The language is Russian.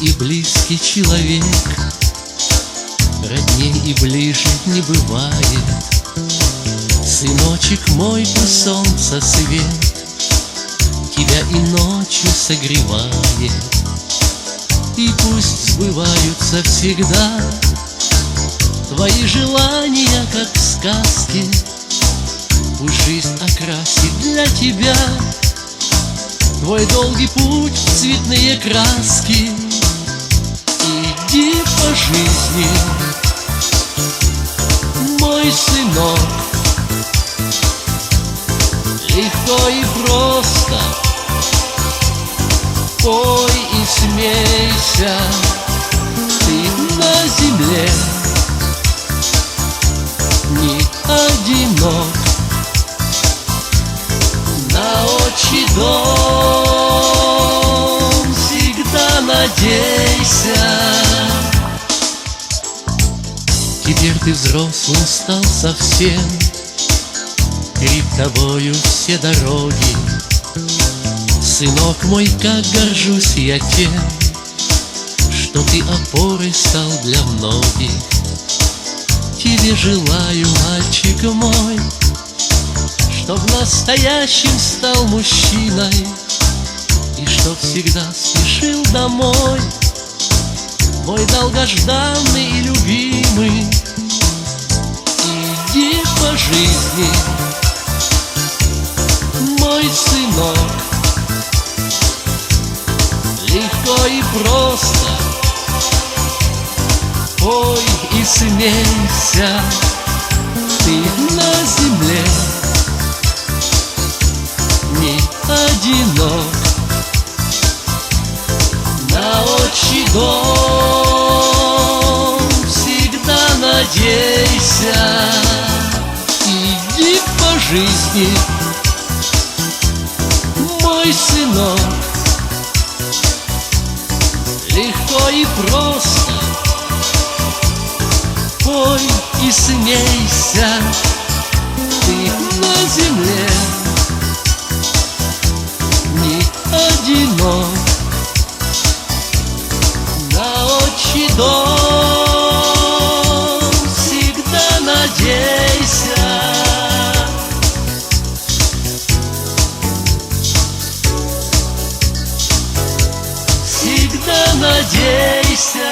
и близкий человек, родней и ближе не бывает. Сыночек мой, ты солнца свет, тебя и ночью согревает. И пусть сбываются всегда твои желания, как в сказке. Пусть жизнь окрасит для тебя твой долгий путь в цветные краски. Иди по жизни, мой сынок, легко и просто пой и смейся. Ты на земле не одинок, на отчий дом всегда надейся. Теперь ты взрослым стал совсем, перед тобою все дороги. Сынок мой, как горжусь я тем, что ты опорой стал для многих. Тебе желаю, мальчик мой, чтоб настоящим стал мужчиной, и чтоб всегда спешил домой, мой долгожданный и любимый. Иди по жизни, мой сынок, легко и просто пой и смейся. Ты на земле не одинок, на отчий дом всегда надейся. Иди по жизни, мой сынок, легко и просто пой и смейся. Ты на земле не одинок, на отчий дом всегда надейся. Всегда надейся.